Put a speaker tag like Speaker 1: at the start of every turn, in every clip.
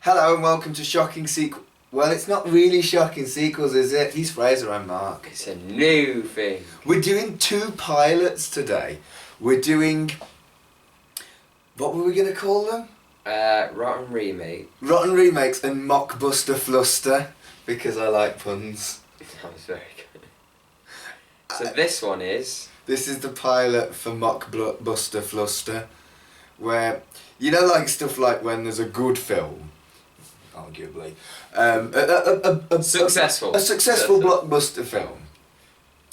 Speaker 1: Hello and welcome to Shocking Sequel. Well, it's not really Shocking Sequels, is it? He's Fraser, I'm Mark.
Speaker 2: It's a new thing.
Speaker 1: We're doing two pilots today. We're doing... What were we going to call them?
Speaker 2: Rotten Remake.
Speaker 1: Rotten Remakes and Mockbuster Fluster, because I like puns.
Speaker 2: That was very good. So this one is...
Speaker 1: This is the pilot for Mockbuster Fluster, where, you know, like stuff like when there's a good film, arguably, a successful blockbuster film,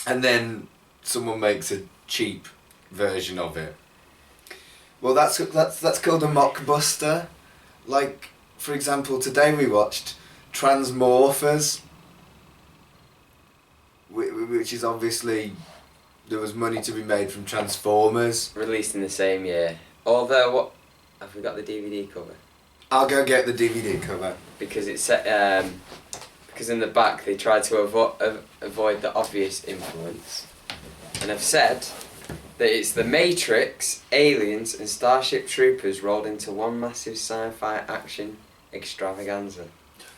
Speaker 1: and then someone makes a cheap version of it. Well, that's called a mockbuster. Like, for example, today we watched Transmorphers, which is obviously there was money to be made from Transformers.
Speaker 2: Released in the same year. Although, what have we got the DVD cover?
Speaker 1: I'll go get the DVD cover.
Speaker 2: Because it's because in the back they tried to avoid the obvious influence, and have said that it's The Matrix, Aliens, and Starship Troopers rolled into one massive sci-fi action extravaganza.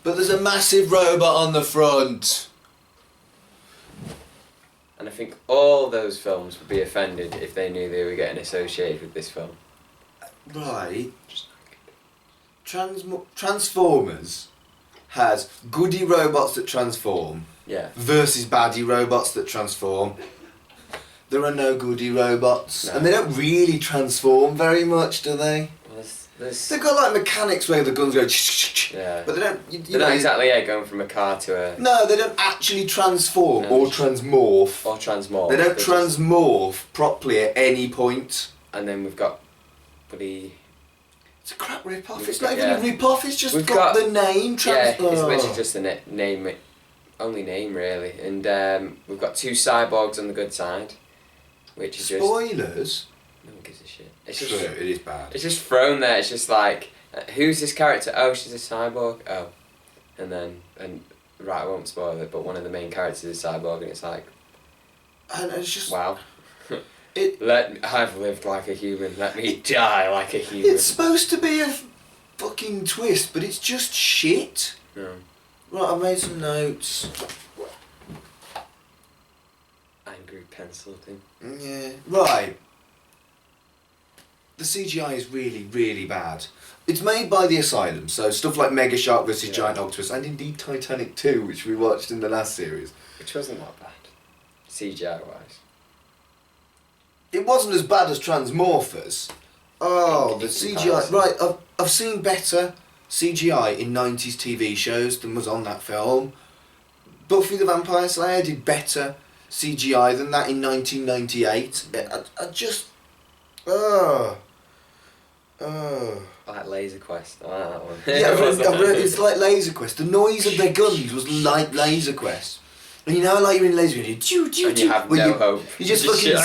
Speaker 1: But there's a massive robot on the front.
Speaker 2: And I think all those films would be offended if they knew they were getting associated with this film.
Speaker 1: Right. Transformers has goody robots that transform.
Speaker 2: Yeah.
Speaker 1: Versus baddie robots that transform. There are no goody robots,
Speaker 2: No.
Speaker 1: and they don't really transform very much, do they?
Speaker 2: Well, there's
Speaker 1: They've got like mechanics where the guns go,
Speaker 2: yeah.
Speaker 1: but they don't.
Speaker 2: They're not exactly going from a car to a...
Speaker 1: No, they don't actually transform or transmorph.
Speaker 2: Or transmorph.
Speaker 1: They don't transmorph properly at any point.
Speaker 2: And then we've got...
Speaker 1: It's a crap rip-off.
Speaker 2: We've
Speaker 1: It's
Speaker 2: got-
Speaker 1: not even
Speaker 2: yeah.
Speaker 1: a rip-off, it's just
Speaker 2: We've
Speaker 1: got
Speaker 2: got-
Speaker 1: the name.
Speaker 2: It's literally just the name, only name really. And we've got two cyborgs on the good side, which is just...
Speaker 1: Spoilers?
Speaker 2: No one gives a shit.
Speaker 1: It's
Speaker 2: It's
Speaker 1: true,
Speaker 2: just,
Speaker 1: it is bad.
Speaker 2: it's just thrown there. It's just like, who's this character? Oh, she's a cyborg. Oh. And then, right, I won't spoil it, but one of the main characters is a cyborg, and it's like,
Speaker 1: And it's just...
Speaker 2: wow.
Speaker 1: It-
Speaker 2: I've lived like a human, let me die like a human.
Speaker 1: It's supposed to be a fucking twist, but it's just shit.
Speaker 2: No.
Speaker 1: Right, I made some notes.
Speaker 2: Angry pencil thing.
Speaker 1: Yeah. Right. The CGI is really, really bad. It's made by the Asylum, so stuff like Mega Shark vs. Giant Octopus, and indeed Titanic 2, which we watched in the last series.
Speaker 2: Which wasn't that bad, CGI wise.
Speaker 1: It wasn't as bad as Transmorphers. Oh, the CGI. Right, I've seen better CGI in 90s TV shows than was on that film. Buffy the Vampire Slayer did better CGI than that in 1998. I just...
Speaker 2: Like Laser Quest, I like that one.
Speaker 1: Yeah, it's like Laser Quest. The noise of their guns was like Laser Quest. And you know, like you're in Laser Quest,
Speaker 2: And you have no hope.
Speaker 1: You just fucking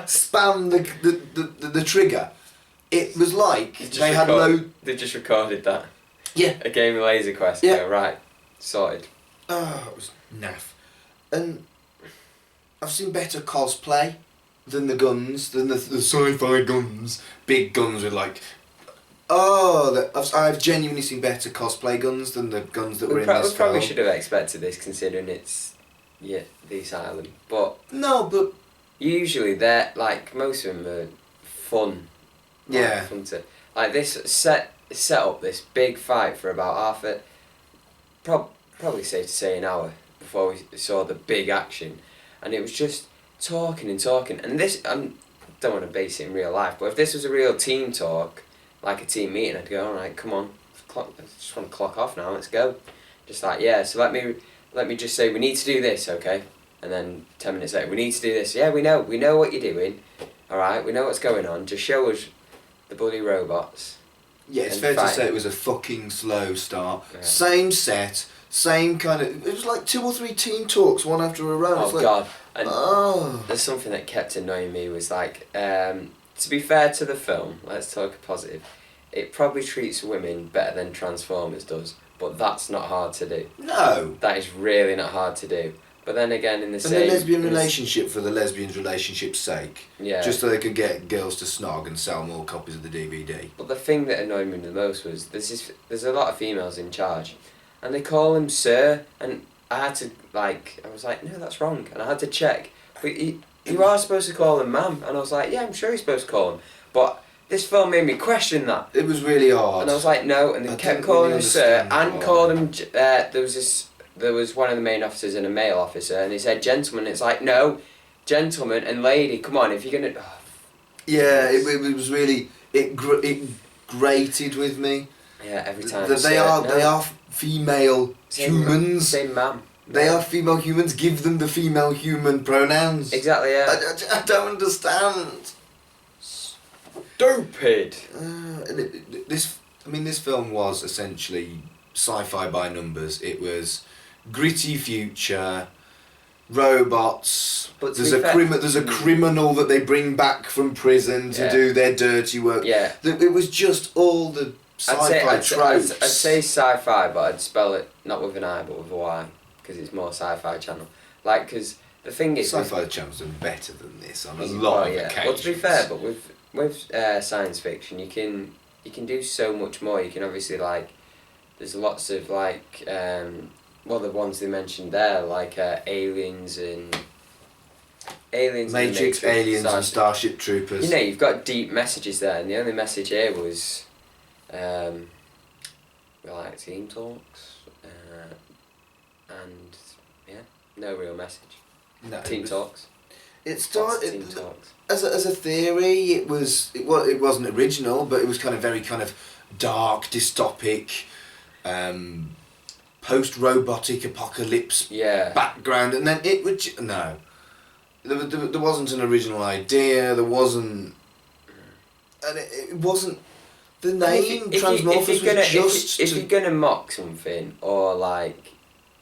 Speaker 1: spam the trigger. It was like they had
Speaker 2: They just recorded that.
Speaker 1: Yeah.
Speaker 2: A game of Laser Quest.
Speaker 1: Yeah.
Speaker 2: Go, right, sorted.
Speaker 1: Oh, it was naff. And I've seen better cosplay than the guns, than the sci-fi guns. Big guns with like... I've genuinely seen better cosplay guns than the guns that were in this
Speaker 2: We probably
Speaker 1: film.
Speaker 2: should have expected this, considering it's the Asylum. But
Speaker 1: No, but...
Speaker 2: usually they're like, most of them are fun.
Speaker 1: Yeah.
Speaker 2: Fun to, like this set up this big fight for about half it. Probably safe to say an hour before we saw the big action, and it was just talking and talking. And this, I don't want to base it in real life, but if this was a real team talk, like a team meeting, I'd go, all right, come on, I just want to clock off now. Let's go. Just like, yeah. So let me just say we need to do this, okay? And then 10 minutes later, we need to do this. Yeah, we know what you're doing. All right, we know what's going on. Just show us the bloody robots.
Speaker 1: Yeah, it's
Speaker 2: and
Speaker 1: fair to
Speaker 2: fight.
Speaker 1: say it was a fucking slow start.
Speaker 2: Yeah.
Speaker 1: Same set, same kind of... It was like 2 or 3 team talks, one after a row.
Speaker 2: Oh
Speaker 1: It's like,
Speaker 2: God! And
Speaker 1: oh.
Speaker 2: there's something that kept annoying me was like, to be fair to the film, let's talk positive. It probably treats women better than Transformers does, but that's not hard to do.
Speaker 1: No.
Speaker 2: That is really not hard to do. But then again, in the
Speaker 1: and
Speaker 2: same...
Speaker 1: the lesbian relationship for the lesbian relationship's sake.
Speaker 2: Yeah.
Speaker 1: Just so they could get girls to snog and sell more copies of the DVD.
Speaker 2: But the thing that annoyed me the most was there's a lot of females in charge, and they call him sir, and I had to, like, I was like, no, that's wrong, and I had to check. But you are supposed to call him ma'am, and I was like, yeah, I'm sure you're supposed to call him. But this film made me question that.
Speaker 1: It was really hard.
Speaker 2: And I was like, no, and they kept calling him sir, and called him, there was one of the main officers and a male officer, and he said gentleman. It's like, no, gentleman and lady, come on, if you're going to... Oh.
Speaker 1: Yeah, it was really... It grated with me.
Speaker 2: Yeah, every time.
Speaker 1: They are female humans.
Speaker 2: Same ma'am.
Speaker 1: They are female humans. Give them the female human pronouns.
Speaker 2: Exactly, yeah.
Speaker 1: I don't understand.
Speaker 2: Stupid.
Speaker 1: This film was essentially sci-fi by numbers. It was gritty future, robots. But there's a criminal that they bring back from prison to do their dirty work.
Speaker 2: Yeah.
Speaker 1: It was just all the sci-fi tropes.
Speaker 2: I'd say sci-fi, but I'd spell it not with an I but with a Y, because it's more Sci-Fi Channel. Like, because the thing is...
Speaker 1: Sci-Fi Channel's done better than this on a lot of occasions.
Speaker 2: Well, to be fair, but with science fiction, you can do so much more. You can obviously, like... There's lots of, like... the ones they mentioned there, like aliens and...
Speaker 1: Matrix, aliens and Starship Troopers.
Speaker 2: You know, you've got deep messages there, and the only message here was... like team talks, and yeah, no real message.
Speaker 1: No,
Speaker 2: team talks.
Speaker 1: It started as a theory. It wasn't original, but it was very dark, dystopic, post-robotic apocalypse background, and then it would no. There wasn't an original idea. There wasn't, and it wasn't. The name Transmorphers was just...
Speaker 2: If you're going to mock something, or, like,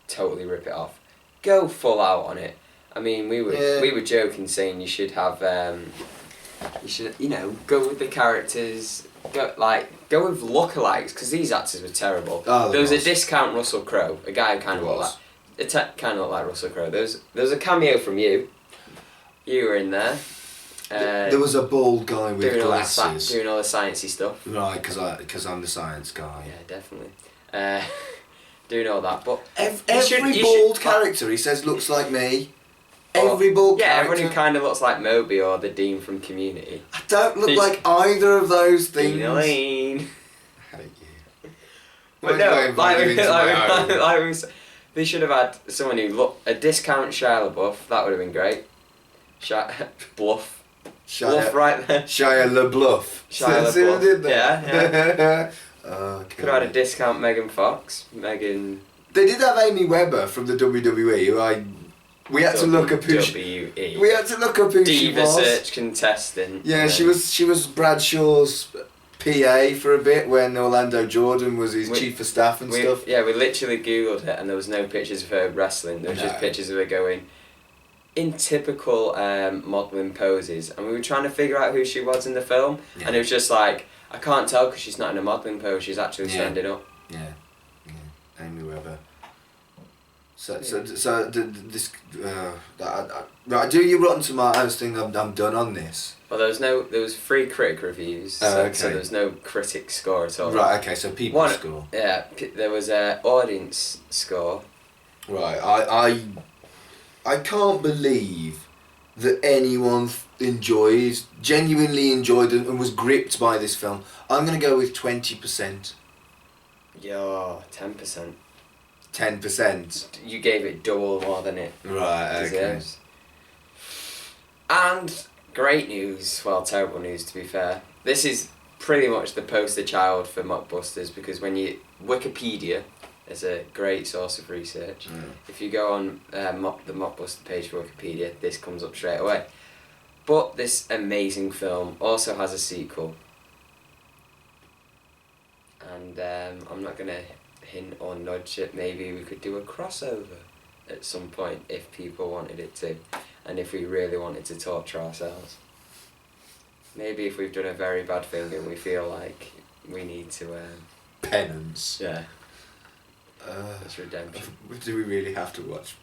Speaker 2: totally rip it off, go full out on it. I mean, we were joking, saying you should have, go with the characters, go with lookalikes, because these actors were terrible.
Speaker 1: Oh,
Speaker 2: there was a discount Russell Crowe, a guy who kind of looked like Russell Crowe. There was a cameo from you. You were in there.
Speaker 1: There was a bald guy with glasses.
Speaker 2: Doing all the sciencey stuff.
Speaker 1: Right, because I'm the science guy.
Speaker 2: Yeah, definitely. Doing all that, but...
Speaker 1: Every bald character, he says, looks like me. Every bald character.
Speaker 2: Yeah, everyone who kind of looks like Moby or the Dean from Community.
Speaker 1: I don't look like either of those things.
Speaker 2: Dean Elaine.
Speaker 1: I hate you.
Speaker 2: But they should have had someone who looked... A discount Shia LaBeouf, that would have been great. Bluff right there.
Speaker 1: Shia LaBeouf.
Speaker 2: Shia LaBeouf.
Speaker 1: Did that?
Speaker 2: Yeah.
Speaker 1: Okay.
Speaker 2: Could have had a discount Megan Fox.
Speaker 1: They did have Amy Webber from the WWE, who we had to look up who she was.
Speaker 2: Diva search contestant.
Speaker 1: Yeah, she was Bradshaw's PA for a bit when Orlando Jordan was his chief of staff and stuff.
Speaker 2: Yeah, we literally googled it and there was no pictures of her wrestling. There was just pictures of her going in typical modelling poses, and we were trying to figure out who she was in the film, and it was just like, I can't tell because she's not in a modelling pose, she's actually standing up.
Speaker 1: Yeah, Amy Webber. Right, do your Rotten Tomatoes thing. I'm done on this.
Speaker 2: Well, there was 3 critic reviews, so there was no critic score at all.
Speaker 1: Right, okay, so people score.
Speaker 2: Yeah, there was a audience score.
Speaker 1: Right, I can't believe that anyone genuinely enjoyed it and was gripped by this film. I'm going to go with 20%.
Speaker 2: Yo, 10%.
Speaker 1: 10%.
Speaker 2: You gave it double more than it deserves. And great news, well, terrible news to be fair. This is pretty much the poster child for Mockbusters, because when Wikipedia is a great source of research. If you go on the Mockbuster page for Wikipedia, this comes up straight away. But this amazing film also has a sequel. And I'm not going to hint or nudge it. Maybe we could do a crossover at some point if people wanted it to. And if we really wanted to torture ourselves. Maybe if we've done a very bad film and we feel like we need to...
Speaker 1: penance.
Speaker 2: Yeah. That's redemption.
Speaker 1: Do we really have to watch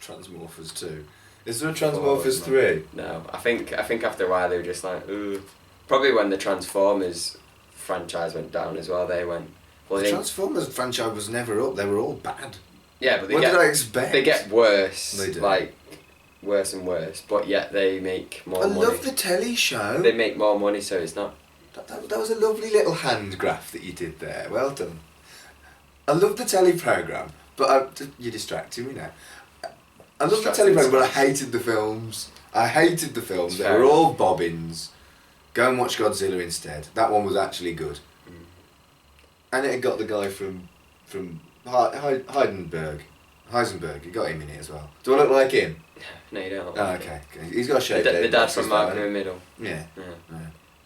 Speaker 1: Transmorphers 2? Is there a Transmorphers 3?
Speaker 2: No, I think after a while they were just like, ooh. Probably when the Transformers franchise went down as well, they went... Well,
Speaker 1: the Transformers franchise was never up, they were all bad.
Speaker 2: Yeah, but
Speaker 1: what did I expect?
Speaker 2: They get worse.
Speaker 1: They do.
Speaker 2: Like, worse and worse, but yet they make more money.
Speaker 1: I love the telly show.
Speaker 2: They make more money, so it's not...
Speaker 1: That was a lovely little hand graph that you did there, well done. I love the telly programme, but you're distracting me now. I love the telly programme, but I hated the films. They were all bobbins. Go and watch Godzilla instead. That one was actually good. Mm. And it got the guy from Heisenberg. You got him in it as well. Do I look like him?
Speaker 2: No, you don't.
Speaker 1: Oh, okay. He's got a shape.
Speaker 2: The dad from Malcolm in the Middle.
Speaker 1: Yeah.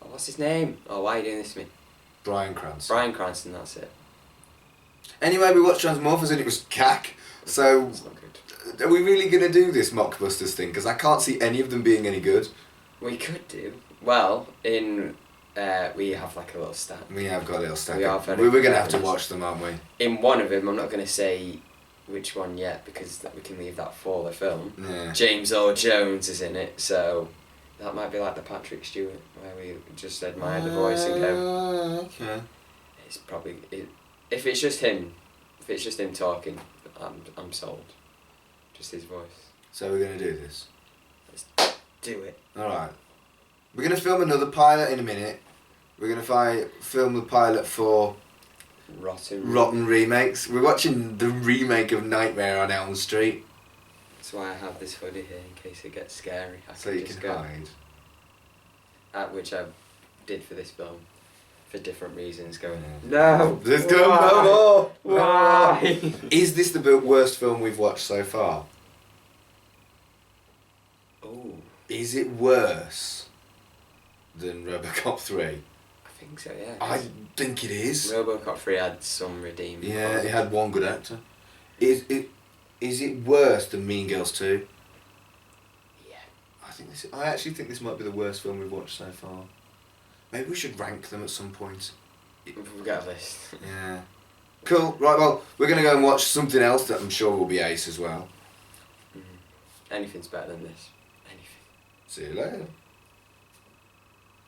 Speaker 2: Oh, what's his name? Oh, why are you doing this to me?
Speaker 1: Bryan Cranston,
Speaker 2: that's it.
Speaker 1: Anyway, we watched Transmorphers and it was cack. So,
Speaker 2: that's not good.
Speaker 1: Are we really going to do this Mockbusters thing? Because I can't see any of them being any good.
Speaker 2: We could do. Well, we have like a little stack.
Speaker 1: We have got a little stack.
Speaker 2: We're
Speaker 1: going to have to watch them, aren't we?
Speaker 2: In one of them, I'm not going to say which one yet because we can leave that for the film.
Speaker 1: Yeah.
Speaker 2: James Earl Jones is in it, so that might be like the Patrick Stewart, where we just admire the voice and go.
Speaker 1: Okay.
Speaker 2: It's probably if it's just him talking, I'm sold. Just his voice.
Speaker 1: So we're going to do this.
Speaker 2: Let's do it.
Speaker 1: All right. We're going to film another pilot in a minute. We're going to film the pilot for Rotten Remakes. We're watching the remake of Nightmare on Elm Street.
Speaker 2: That's why I have this hoodie here, in case it gets scary.
Speaker 1: So you can hide.
Speaker 2: Which I did for this film. For different reasons, going,
Speaker 1: no! There's no more! Why? Is this the worst film we've watched so far?
Speaker 2: Oh.
Speaker 1: Is it worse than RoboCop 3?
Speaker 2: I think so, yeah.
Speaker 1: I think it is.
Speaker 2: RoboCop 3 had some redeeming.
Speaker 1: Yeah, it had one good actor. Is it worse than Mean Girls 2?
Speaker 2: Yeah.
Speaker 1: I actually think this might be the worst film we've watched so far. Maybe we should rank them at some point.
Speaker 2: We've got a list.
Speaker 1: Yeah. Cool. Right, well, we're going to go and watch something else that I'm sure will be ace as well.
Speaker 2: Anything's better than this. Anything.
Speaker 1: See you later.